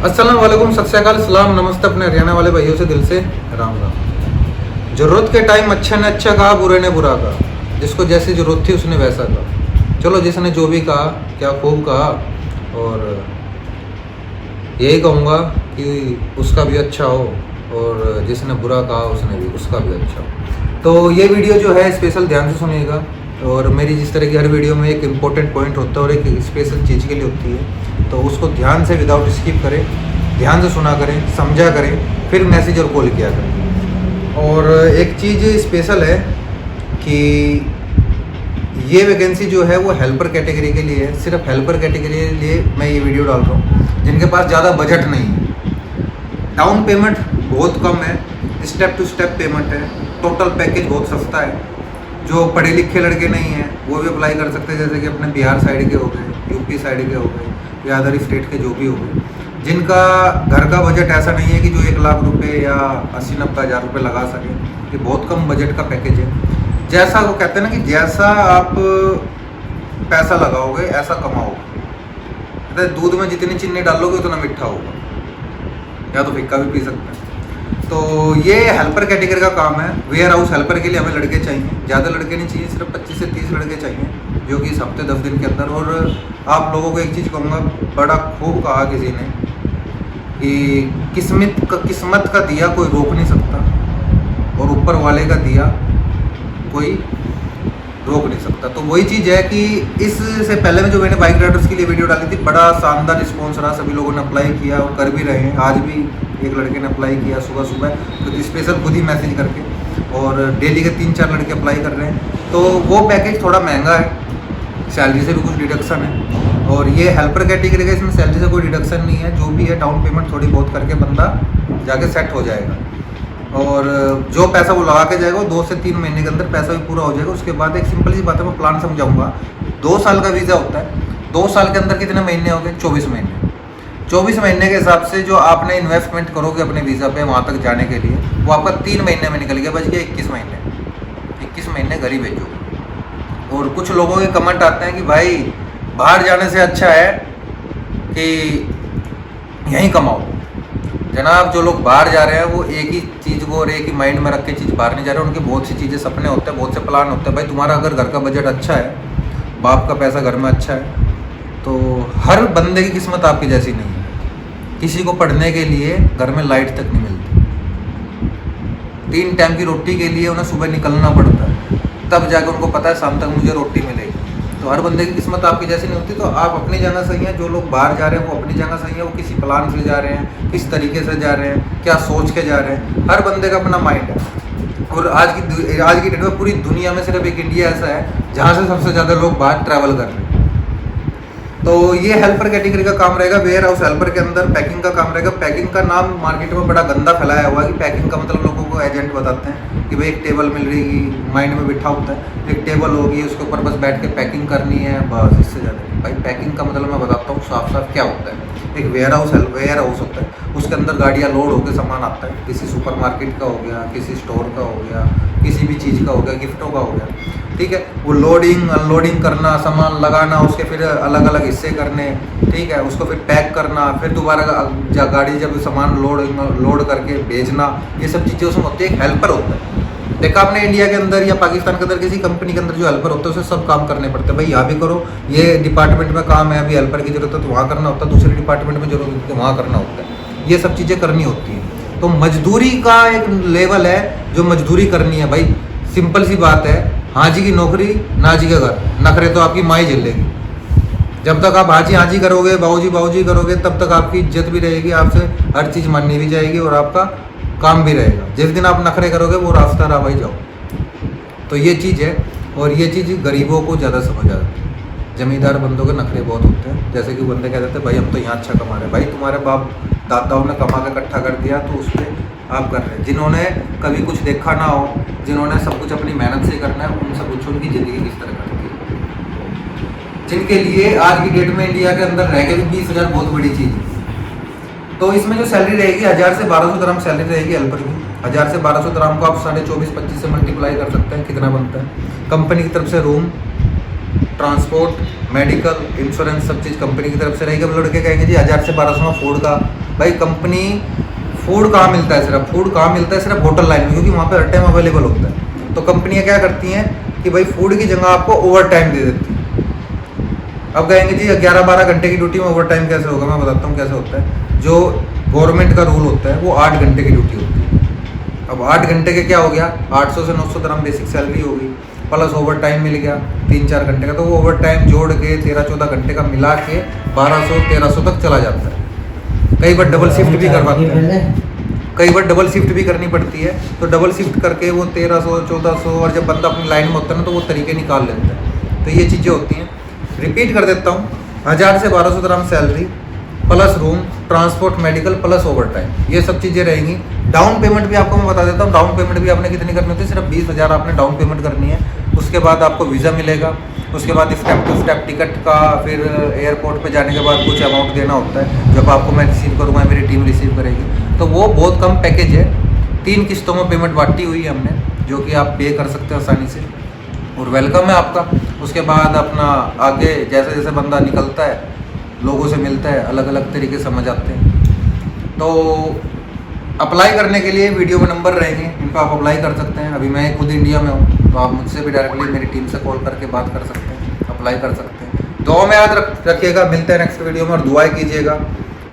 अस्सलाम वालेकुम, सत श्री अकाल, सलाम, नमस्ते अपने हरियाणा वाले भाइयों से दिल से राम राम। जरूरत के टाइम अच्छे ने अच्छा कहा, बुरे ने बुरा कहा। जिसको जैसी जरूरत थी उसने वैसा कहा। चलो, जिसने जो भी कहा क्या खूब कहा, और यही कहूँगा कि उसका भी अच्छा हो और जिसने बुरा कहा उसने भी उसका भी अच्छा हो। तो ये वीडियो जो है स्पेशल ध्यान से सुनिएगा। और मेरी जिस तरह की हर वीडियो में एक इम्पोर्टेंट पॉइंट होता है और एक स्पेशल चीज़ के लिए होती है, तो उसको ध्यान से विदाउट स्किप करें, ध्यान से सुना करें, समझा करें, फिर मैसेज और कॉल किया करें। और एक चीज़ स्पेशल है कि ये वैकेंसी जो है वो हेल्पर कैटेगरी के लिए है। सिर्फ हेल्पर कैटेगरी के लिए मैं ये वीडियो डाल रहा हूँ जिनके पास ज़्यादा बजट नहीं है। डाउन पेमेंट बहुत कम है, स्टेप टू स्टेप पेमेंट है, टोटल पैकेज बहुत सस्ता है। जो पढ़े लिखे लड़के नहीं हैं वो भी अप्लाई कर सकते हैं, जैसे कि अपने बिहार साइड के हो गए, यूपी साइड के हो गए, या अदर स्टेट के जो भी हो गए, जिनका घर का बजट ऐसा नहीं है कि जो 1 लाख रुपए या 80-90 हज़ार रुपये लगा सकें। ये बहुत कम बजट का पैकेज है। जैसा वो कहते हैं ना कि जैसा आप पैसा लगाओगे ऐसा कमाओगे। कहते हैं दूध में जितनी चीनी डालोगे उतना मीठा होगा, या तो फिक्का भी पी सकते हैं। तो ये हेल्पर कैटेगरी का काम है। वेयर हाउस हेल्पर के लिए हमें लड़के चाहिए, ज़्यादा लड़के नहीं चाहिए, सिर्फ 25 से 30 लड़के चाहिए, जो कि इस हफ्ते 10 दिन के अंदर। और आप लोगों को एक चीज़ कहूँगा, बड़ा खूब कहा किसी ने कि किस्मत का दिया कोई रोक नहीं सकता, और ऊपर वाले का दिया कोई रोक नहीं सकता। तो वही चीज़ है कि इससे पहले में जो मैंने बाइक राइडर्स के लिए वीडियो डाली थी, बड़ा शानदार रिस्पॉन्स रहा। सभी लोगों ने अप्लाई किया और कर भी रहे हैं। आज भी एक लड़के ने अप्लाई किया सुबह सुबह, तो स्पेशल खुद ही मैसेज करके, और डेली के 3-4 लड़के अप्लाई कर रहे हैं। तो वो पैकेज थोड़ा महंगा है, सैलरी से भी कुछ डिडक्शन है। और ये हेल्पर कैटेगरी का, इसमें सैलरी से कोई डिडक्शन नहीं है। जो भी है डाउन पेमेंट थोड़ी बहुत करके बंदा जाके सेट हो जाएगा, और जो पैसा वो लगा के जाएगा वो 2 से 3 महीने के अंदर पैसा भी पूरा हो जाएगा। उसके बाद एक सिंपल सी बात है, मैं प्लान समझाऊंगा। 2 साल का वीज़ा होता है। 2 साल के अंदर कितने महीने हो गए? 24 महीने। 24 महीने के हिसाब से जो आपने इन्वेस्टमेंट करोगे अपने वीज़ा पे वहाँ तक जाने के लिए, वो आपका 3 महीने में निकल गया, बच गया 21 महीने। 21 महीने घर ही भेजोगे। और कुछ लोगों के कमेंट आते हैं कि भाई बाहर जाने से अच्छा है कि यहीं कमाओ। जनाब, जो लोग बाहर जा रहे हैं वो एक ही चीज़ को और एक ही माइंड में रख के चीज़ बाहर नहीं जा रहे। उनके बहुत सी चीज़ें, सपने होते हैं, बहुत से प्लान होते हैं। भाई तुम्हारा अगर घर का बजट अच्छा है, बाप का पैसा घर में अच्छा है, तो हर बंदे की किस्मत आपकी जैसी नहीं है। किसी को पढ़ने के लिए घर में लाइट तक नहीं मिलती, 3 टाइम की रोटी के लिए उन्हें सुबह निकलना पड़ता है, तब जाकर उनको पता है शाम तक मुझे रोटी मिलेगी। तो हर बंदे की किस्मत आपकी जैसी नहीं होती। तो आप अपनी जगह सही हैं। जो लोग बाहर जा रहे हैं वो अपनी जगह सही है। वो किसी प्लान से जा रहे हैं, किस तरीके से जा रहे हैं, क्या सोच के जा रहे हैं, हर बंदे का अपना माइंड है। और आज की डेट में पूरी दुनिया में सिर्फ एक इंडिया ऐसा है जहाँ से सबसे ज़्यादा लोग बाहर ट्रैवल कर रहे हैं। तो ये हेल्पर कैटेगरी का काम रहेगा। वेयर हाउस हेल्पर के अंदर पैकिंग का काम रहेगा। पैकिंग का नाम मार्केट में बड़ा गंदा फैलाया हुआ है कि पैकिंग का मतलब लोगों को एजेंट बताते हैं कि भाई एक टेबल मिल रही, माइंड में बिठा होता है, एक टेबल होगी, उसके ऊपर बस बैठ के पैकिंग करनी है, बस, इससे ज़्यादा। भाई पैकिंग का मतलब मैं बताता हूँ साफ साफ क्या होता है। एक वेयर हाउस होता है, उसके अंदर गाड़ियाँ लोड होकर सामान आता है। किसी सुपरमार्केट का हो गया, किसी स्टोर का हो गया, किसी भी चीज़ का हो गया, गिफ्टों का हो गया, ठीक है। वो लोडिंग अनलोडिंग करना, सामान लगाना, उसके फिर अलग अलग हिस्से करने, ठीक है, उसको फिर पैक करना, फिर दोबारा गाड़ी जब सामान लोड करके भेजना, ये सब चीज़ें उसमें होती है। एक हेल्पर होता है। देखा आपने इंडिया के अंदर या पाकिस्तान के अंदर किसी कंपनी के अंदर जो हेल्पर होता है उसे सब काम करने पड़ते हैं। भाई यहाँ भी करो, ये डिपार्टमेंट में काम है, अभी हेल्पर की जरूरत है तो वहाँ करना होता है, दूसरे डिपार्टमेंट में जरूरत है तो वहाँ करना होता है। ये सब चीज़ें करनी होती हैं। तो मजदूरी का एक लेवल है जो मजदूरी करनी है। भाई सिंपल सी बात है, हाजी की नौकरी, नाजी का घर, नखरे तो आपकी माँ ही झेलेगी। जब तक आप हाजी हाजी करोगे, बाबूजी करोगे, तब तक आपकी इज्जत भी रहेगी, आपसे हर चीज़ माननी भी जाएगी और आपका काम भी रहेगा। जिस दिन आप नखरे करोगे वो रास्ता रहा भाई जाओ। तो ये चीज़ है, और ये चीज़ गरीबों को ज़्यादा समझ आती है। जमींदार बंदों के नखरे बहुत होते हैं। जैसे कि बंदे कह देते हैं भाई हम तो यहाँ अच्छा कमा रहे हैं। भाई तुम्हारे बाप दादाओं ने कमा के इकट्ठा कर दिया तो उस पर आप कर रहे हैं। जिन्होंने कभी कुछ देखा ना हो, जिन्होंने सब कुछ अपनी मेहनत से करना है, उनसे पूछो उनकी ज़िंदगी किस तरह कटती है। जिनके लिए आज की डेट में इंडिया के अंदर रह के भी 20,000 बहुत बड़ी चीज़ है। तो इसमें जो सैलरी रहेगी 1000 से 1200 dirham सैलरी रहेगी हेल्पर की। 1000 से 1200 dirham को आप 24.5-25 से मल्टीप्लाई कर सकते हैं, कितना बनता है। कंपनी की तरफ से रूम, ट्रांसपोर्ट, मेडिकल, इंश्योरेंस, सब चीज़ कंपनी की तरफ से रहेगी। अब लड़के कहेंगे जी 1000 से 1200 में फूड का भाई कंपनी फूड कहाँ मिलता है, सिर्फ होटल लाइन में, क्योंकि वहाँ पे हर टाइम अवेलेबल होता है। तो कंपनियाँ क्या करती हैं कि भाई फूड की जगह आपको ओवर टाइम दे देती है। अब कहेंगे जी 11-12 घंटे की ड्यूटी में ओवर टाइम कैसे होगा, मैं बताता हूँ कैसे होता है। जो गवर्नमेंट का रूल होता है वो 8 घंटे की ड्यूटी होती है। अब 8 घंटे के क्या हो गया, 800 से 900 ग्राम बेसिक सैलरी होगी, प्लस ओवर टाइम मिल गया 3-4 घंटे का, तो वो ओवर टाइम जोड़ के 13-14 घंटे का मिला के 1200-1300 तक चला जाता है। कई बार डबल शिफ्ट भी करवाते हैं, कई बार डबल शिफ्ट भी करनी पड़ती है, तो डबल शिफ्ट करके वो 1300-1400, और जब बंदा अपनी लाइन में होता है ना तो वो तरीके निकाल लेता है। तो ये चीज़ें होती हैं। रिपीट कर देता हूँ, 1000 से 1200 ग्राम salary plus room, transport, medical plus overtime, ये सब चीज़ें रहेंगी। डाउन पेमेंट भी आपको मैं बता देता हूँ, डाउन पेमेंट भी आपने कितनी करनी होती है, सिर्फ 20,000 आपने डाउन पेमेंट करनी है। उसके बाद आपको वीज़ा मिलेगा, उसके बाद स्टेप टू स्टेप टिकट का, फिर एयरपोर्ट पे जाने के बाद कुछ अमाउंट देना होता है, जब आपको मैं रिसीव करूँगा, मेरी टीम रिसीव करेगी। तो वो बहुत कम पैकेज है, 3 किस्तों में पेमेंट बांटी हुई है हमने, जो कि आप पे कर सकते हैं आसानी से, और वेलकम है आपका। उसके बाद अपना आगे जैसे जैसे बंदा निकलता है, लोगों से मिलता है, अलग अलग तरीके समझ आते हैं। तो अप्लाई करने के लिए वीडियो में नंबर रहेंगे, इन पर आप अप्लाई कर सकते हैं। अभी मैं खुद इंडिया में हूँ, तो आप मुझसे भी डायरेक्टली मेरी टीम से कॉल करके बात कर सकते हैं, अप्लाई कर सकते हैं। दुआ में याद रखिएगा, मिलते हैं नेक्स्ट वीडियो में, और दुआएं कीजिएगा